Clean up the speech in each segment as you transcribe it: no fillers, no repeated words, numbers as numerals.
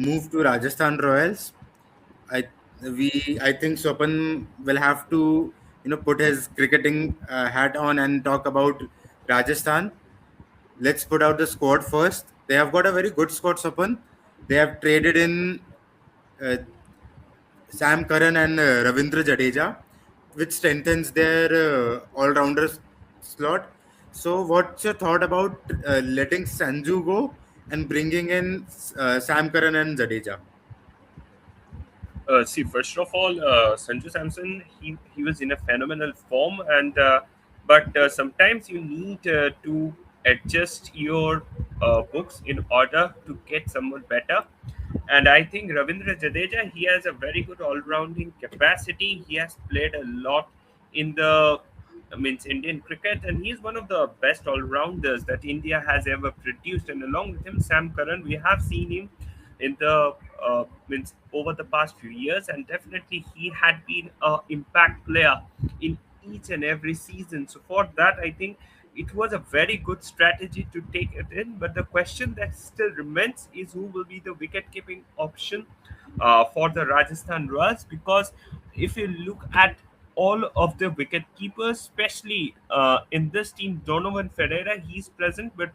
move to Rajasthan Royals. I I think Swapan will have to put his cricketing hat on and talk about Rajasthan. Let's put out the squad first. They have got a very good squad, Swapan. They have traded in uh, Sam Curran and Ravindra Jadeja, which strengthens their all-rounder slot. So, what's your thought about letting Sanju go and bringing in Sam Curran and Jadeja? See, first of all, Sanju Samson, he was in a phenomenal form, and but sometimes you need to adjust your books in order to get someone better. And I think Ravindra Jadeja, he has a very good all-rounding capacity. He has played a lot in the means Indian cricket, and he's one of the best all-rounders that India has ever produced. And along with him, Sam Curran, we have seen him in the means over the past few years, and definitely he had been a impact player in each and every season. So for that, I think it was a very good strategy to take it in. But the question that still remains is who will be the wicket keeping option for the Rajasthan Royals, because if you look at all of the wicket keepers, especially in this team, Donovan Ferreira, he's present, but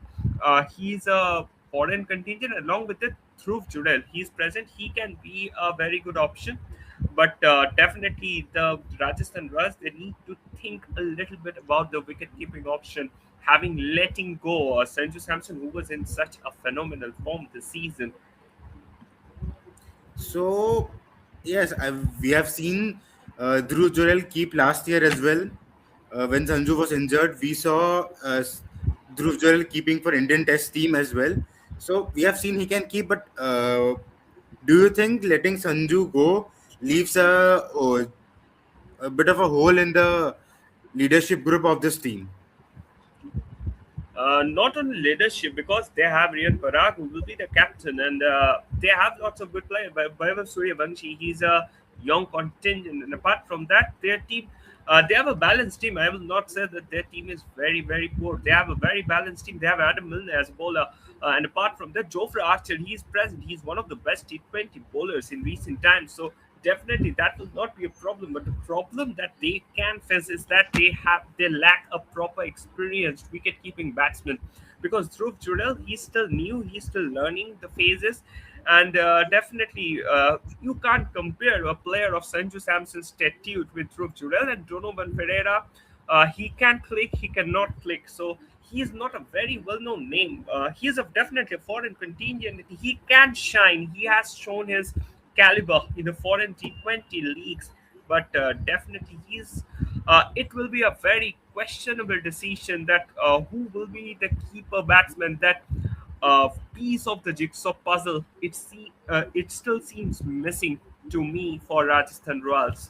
he's a foreign contingent. Along with it, Dhruv Jurel, he's present. He can be a very good option, but definitely the Rajasthan Royals, they need to think a little bit about the wicket keeping option, having letting go Sanju Samson, who was in such a phenomenal form this season. So, yes, we have seen Dhruv Jurel keep last year as well. When Sanju was injured, we saw Dhruv Jurel keeping for Indian Test team as well. So we have seen he can keep, but do you think letting Sanju go leaves a bit of a hole in the leadership group of this team? Not on leadership, because they have Riyan Parag, who will be the captain, and they have lots of good players. Vaibhav Suryavanshi, he's a young contingent, and apart from that, their team, they have a balanced team. I will not say that their team is very, very poor. They have a very balanced team. They have Adam Milne as a bowler, and apart from that, Jofra Archer, he's present. He's one of the best T20 bowlers in recent times. So definitely that will not be a problem. But the problem that they can face is that they lack a proper experienced wicket keeping batsman, because Dhruv Jurel, he's still new, he's still learning the phases, and definitely you can't compare a player of Sanju Samson's statute with Dhruv Jurel. And Donovan Ferreira, he can click, he cannot click. So he is not a very well-known name. He is definitely a foreign contingent. He can shine. He has shown his caliber in the foreign T20 leagues, but definitely it will be a very questionable decision that who will be the keeper batsman. That piece of the jigsaw puzzle, it still seems missing to me for Rajasthan Royals.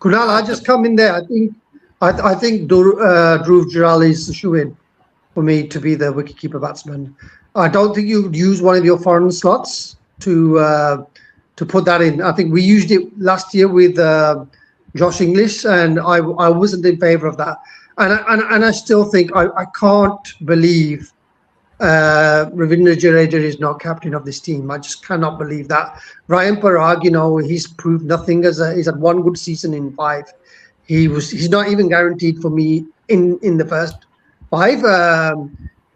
Kunal, I just come in there. I think Dhruv Jurel is the shoe-in for me to be the wicketkeeper batsman. I don't think you'd use one of your foreign slots to put that in. I think we used it last year with Josh English, and I wasn't in favour of that. And I still think I can't believe Ravindra Jadeja is not captain of this team. I just cannot believe that. Ryan Parag, he's proved nothing. He's had one good season in 5. He's not even guaranteed for me in the first 5.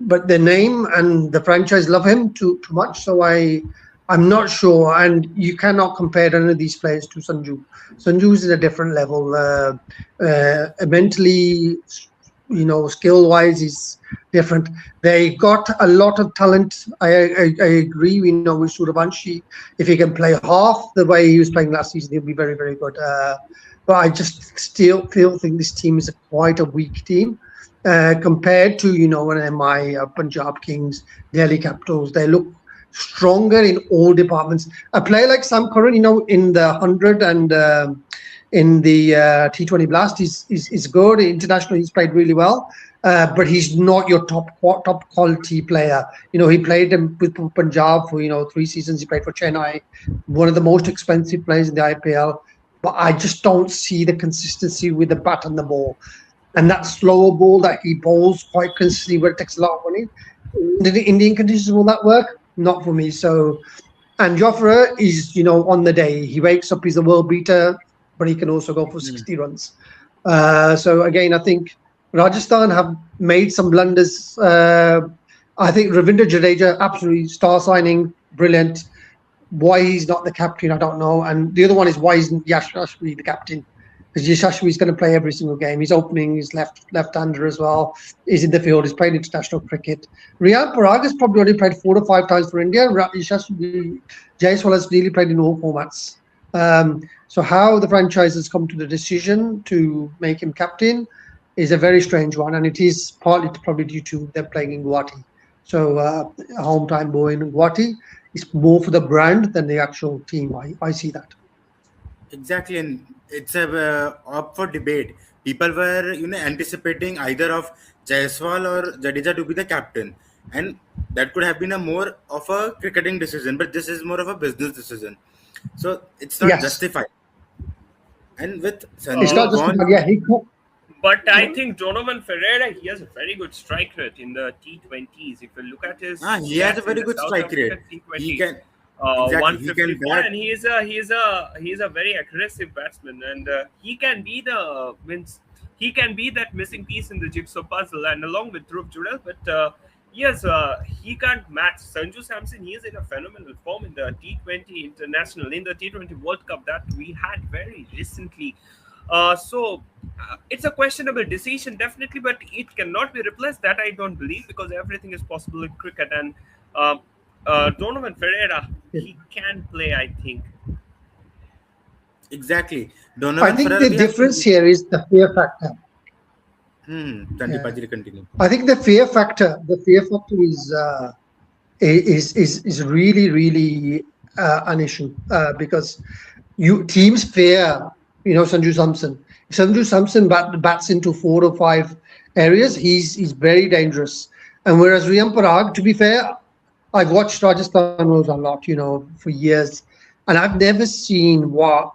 But the name and the franchise love him too much. So I'm not sure. And you cannot compare any of these players to Sanju. Sanju is at a different level. Mentally, skill-wise, is different. They got a lot of talent. I agree. We know with Suryavanshi, if he can play half the way he was playing last season, he'll be very, very good. But I just still think this team is quite a weak team compared to, an MI, Punjab Kings, Delhi Capitals. They look stronger in all departments. A player like Sam Curran, in the 100 and in the T20 Blast is good. Internationally, he's played really well, but he's not your top quality player. He played with Punjab for 3 seasons. He played for Chennai, one of the most expensive players in the IPL. But I just don't see the consistency with the bat and the ball, and that slower ball that he bowls quite consistently, where it takes a lot of money. In the Indian conditions, will that work? not for me. So, and Jofra is, on the day he wakes up, he's a world beater, but he can also go for Hmm. 60 runs. So again, I think Rajasthan have made some blunders. I think Ravindra Jadeja, absolutely star signing, brilliant. Why he's not the captain, I don't know. And the other one is why isn't Yashashvi the captain? Because Yashashvi is going to play every single game. He's opening, he's left-hander as well. He's in the field. He's played international cricket. Riyan Parag has probably only played 4 or 5 times for India. Yashashvi Jaiswal has nearly played in all formats. So how the franchise has come to the decision to make him captain is a very strange one, and it is partly probably due to them playing in Guwahati. So a home time boy in Guwahati. It's more for the brand than the actual team. I see that. Exactly, and it's a up for debate. People were anticipating either of Jaiswal or Jadeja to be the captain, and that could have been a more of a cricketing decision. But this is more of a business decision, so it's not Yes, justified. And with it's Uh, Sanju not just gone, about, yeah. But I think Donovan Ferreira, he has a very good strike rate in the T20s. If you look at his he has a stats in very the good South strike rate. African He T20, can exactly he can 154, bat. and he is a very aggressive batsman, and he can be that missing piece in the jigsaw puzzle, and along with Dhruv Jurel. But yes, he can't match Sanju Samson. He is in a phenomenal form in the T20 international, in the T20 World Cup that we had very recently. So it's a questionable decision, definitely, but it cannot be replaced. That I don't believe, because everything is possible in cricket. And uh, Donovan Ferreira, he can play, I think. Exactly, I Donovan think Ferrer. the We have difference seen. here is the fear factor. Sandeep, Yeah, Ajay, continue. I think the fear factor is really really an issue because you teams fear Sanju Samson. If Sanju Samson bats into 4 or 5 areas, he's very dangerous. And whereas Riyan Parag, to be fair, I've watched Rajasthan Royals a lot, for years, and I've never seen what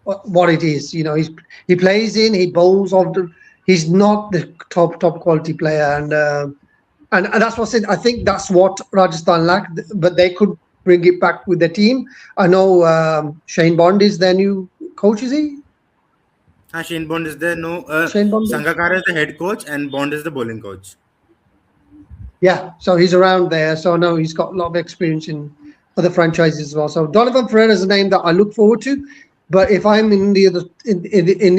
it is. He plays in, he bowls off the. He's not the top quality player, and that's what I said. I think that's what Rajasthan lacked, but they could bring it back with the team. I know Shane Bond is their new coach. Is he Shane Bond is there. No, Shane Bond? Sangakkara is the head coach, and Bond is the bowling coach. Yeah, so he's around there. So no, he's got a lot of experience in other franchises as well. So Donovan Ferreira is a name that I look forward to. But if I'm in the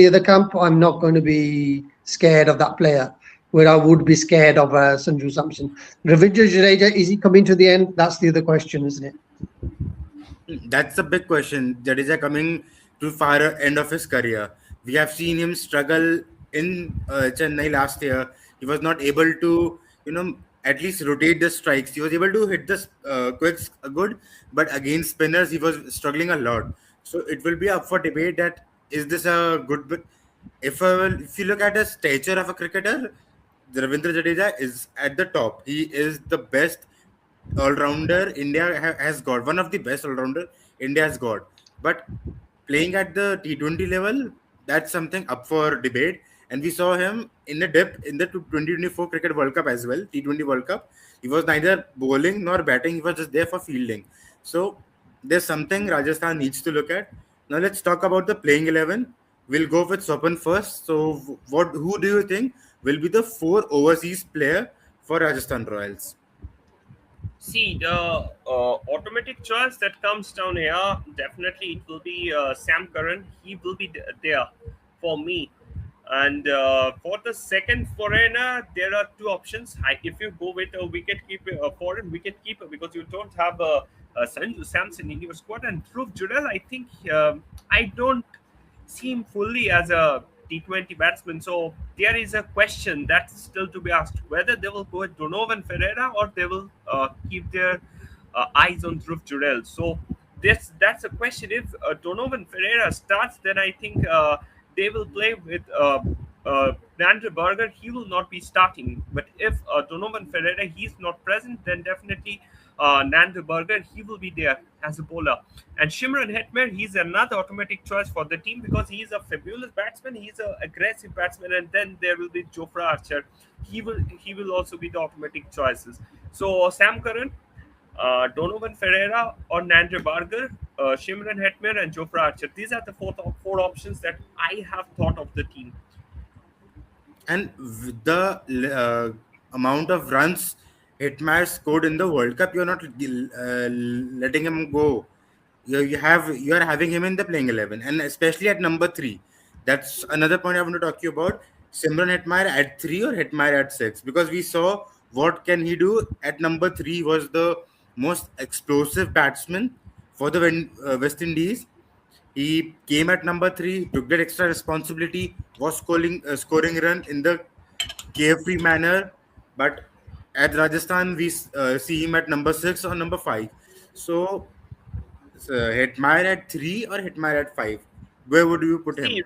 other camp, I'm not going to be scared of that player. Where I would be scared of Sanju Samson. Ravindra Jadeja, is he coming to the end? That's the other question, isn't it? That's a big question. Jadeja coming to far end of his career. We have seen him struggle in Chennai last year. He was not able to, at least rotate the strikes. He was able to hit the quicks good, but against spinners, he was struggling a lot. So it will be up for debate that is this a good. If you look at the stature of a cricketer, Ravindra Jadeja is at the top. He is the best all-rounder India has got. One of the best all-rounder India has got. But playing at the T20 level, that's something up for debate. And we saw him in a dip in the 2024 Cricket World Cup as well, T20 World Cup. He was neither bowling nor batting. He was just there for fielding. So there's something Rajasthan needs to look at. Now let's talk about the playing 11. We'll go with Swapan first. So who do you think will be the 4 overseas player for Rajasthan Royals? See, the automatic choice that comes down here, definitely it will be Sam Curran. He will be there for me. And for the second foreigner, there are two options. If you go with a wicket keeper, a foreign wicket keeper, because you don't have Sanju Samson in your squad, and Dhruv Jurel, I think I don't see him fully as a T20 batsman. So there is a question that's still to be asked, whether they will go with Donovan Ferreira or they will keep their eyes on Dhruv Jurel. So that's a question. If Donovan Ferreira starts, then I think they will play with Nandre Berger. He will not be starting. But if Donovan Ferreira he's not present, then definitely Nandre Berger he will be there as a bowler. And Shimron Hetmer, he's another automatic choice for the team because he's a fabulous batsman. He's an aggressive batsman, and then there will be Jofra Archer. He will also be the automatic choices. So Sam Curran, Donovan Ferreira or Nandre Barger, Shimron Hetmer, and Jofra Archer. These are the four options that I have thought of the team. And with the amount of runs Hitmar scored in the World Cup, you're not letting him go. You are having him in the playing 11, and especially at number three. That's another point I want to talk to you about. Simran Hetmyer at three or Hetmyer at six, because we saw what can he do at number three. Was the most explosive batsman for the West Indies. He came at number three, took that extra responsibility, was scoring run in the carefree manner. But at Rajasthan, we see him at number six or number five. So, Hetmyer at three or Hetmyer at five? Where would you put him?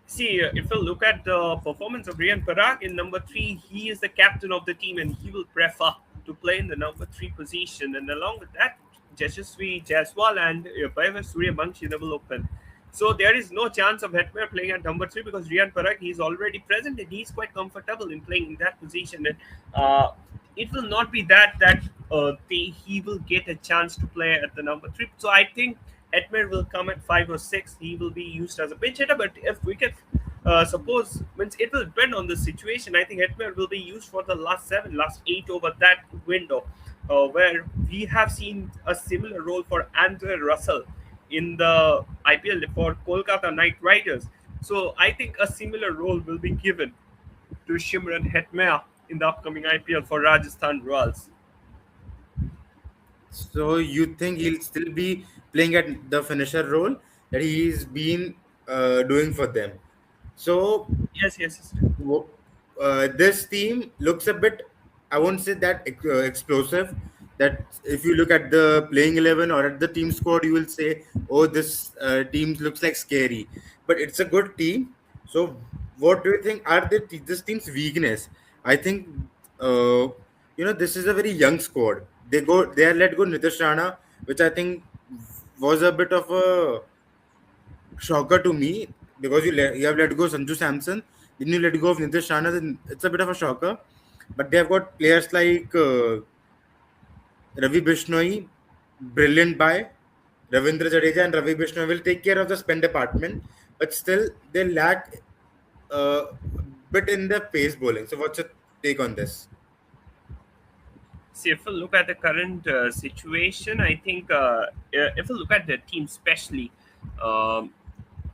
See, if you look at the performance of Rian Parag in number three, he is the captain of the team and he will prefer to play in the number three position. And along with that, Yashasvi Jaiswal and Bhaiva Suryavanshi will open. So there is no chance of Hetmer playing at number three because Rian Parag he is already present and he's quite comfortable in playing in that position. And it will not be that he will get a chance to play at the number three. So I think Edmer will come at 5 or 6. He will be used as a pinch hitter, but if we can suppose, means it will depend on the situation. I think Edmer will be used for the last 8 over that window, where we have seen a similar role for Andre Russell in the IPL for Kolkata Knight Riders. So I think a similar role will be given to Shimran Hetmer in the upcoming IPL for Rajasthan Royals. So you think he'll still be playing at the finisher role that he's been doing for them? So Yes, yes, yes. wo- this team looks a bit, I won't say that explosive. That if you look at the playing 11 or at the team squad, you will say, oh, this team looks like scary. But it's a good team. So, what do you think are this team's weakness? I think, uh, this is a very young squad. They are let go Nitish Rana, which I think was a bit of a shocker to me, because you have let go Sanju Samson, then you let go of Nitish Rana, then it's a bit of a shocker. But they have got players like Ravi Bishnoi, brilliant by Ravindra Jadeja, and Ravi Bishnoi will take care of the spin department, but still they lack a bit in the pace bowling. So, what's your take on this? See, if you look at the current situation, I think if you look at the team, especially um,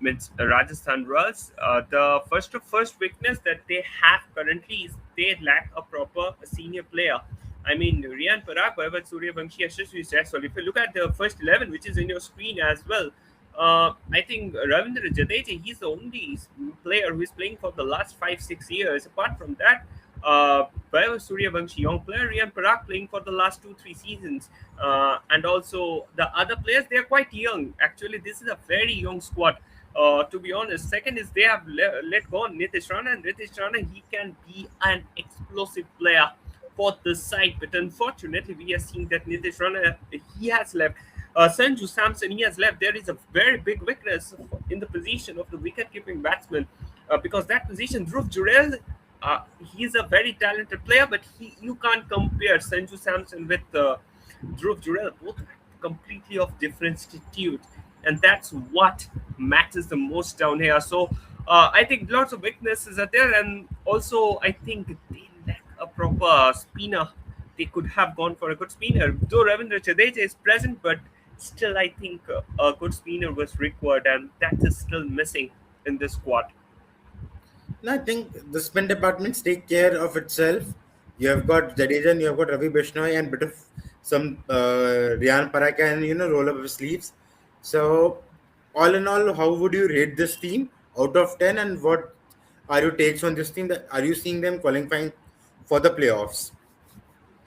means Rajasthan Royals, the first weakness that they have currently is they lack a proper senior player. I mean, Riyan Parag, Vaibhav Suryavanshi, Yashasvi Jaiswal. If you look at the first 11, which is in your screen as well, I think Ravindra Jadeja, he's the only player who is playing for the last 5 6 years. Apart from that, Vaibhav Suryavanshi, young player, Riyan Parag playing for the last 2 3 seasons, and also the other players they are quite young. Actually, this is a very young squad. To be honest, second is they have let go on Nitish Rana, and Nitish Rana he can be an explosive player for the side, but unfortunately, we are seeing that Nitish Rana he has left. Sanju Samson he has left. There is a very big weakness in the position of the wicket-keeping batsman, because that position, Dhruv Jurel, he's a very talented player, but you can't compare Sanju Samson with Dhruv Jurel. Both are completely of different attitude, and that's what matters the most down here. So I think lots of weaknesses are there, and also I think they lack a proper spinner. They could have gone for a good spinner. Though Ravindra Jadeja is present, but still I think a good spinner was required, and that is still missing in this squad. No, I think the spin departments take care of itself. You have got Jadeja and you have got Ravi Bishnoi and bit of some Riyan Parak and roll up his sleeves. So, all in all, how would you rate this team out of 10, and what are your takes on this team? That are you seeing them qualifying for the playoffs?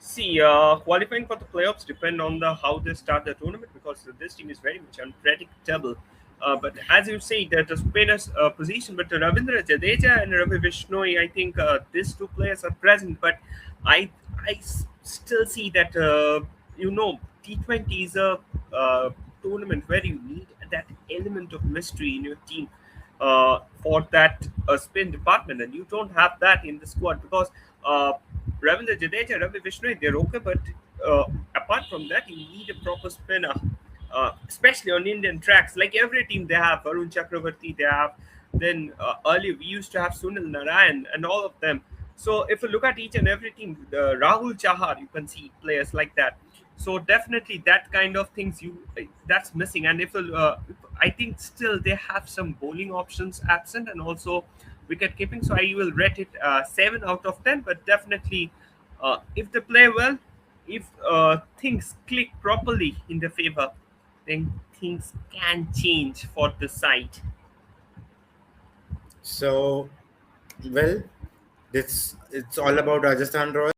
See, qualifying for the playoffs depend on the how they start the tournament because this team is very much unpredictable. But as you say, that the spinners position, but Ravindra Jadeja and Ravi Vishnoi, I think these two players are present. But I still see that T20 is a tournament where you need that element of mystery in your team for that spin department, and you don't have that in the squad because. Ravindra Jadeja, Ravi Vishnoi, they're okay, but apart from that, you need a proper spinner, especially on Indian tracks. Like every team, they have Varun Chakravarti, they have. Then earlier we used to have Sunil Narayan and all of them. So if you look at each and every team, Rahul Chahar, you can see players like that. So definitely that kind of things that's missing. And I think still they have some bowling options absent, and also wicket keeping. So I will rate it 7 out of 10. But definitely, if they play well, if things click properly in their favor, then things can change for the side. So, well, it's all about Rajasthan Royals.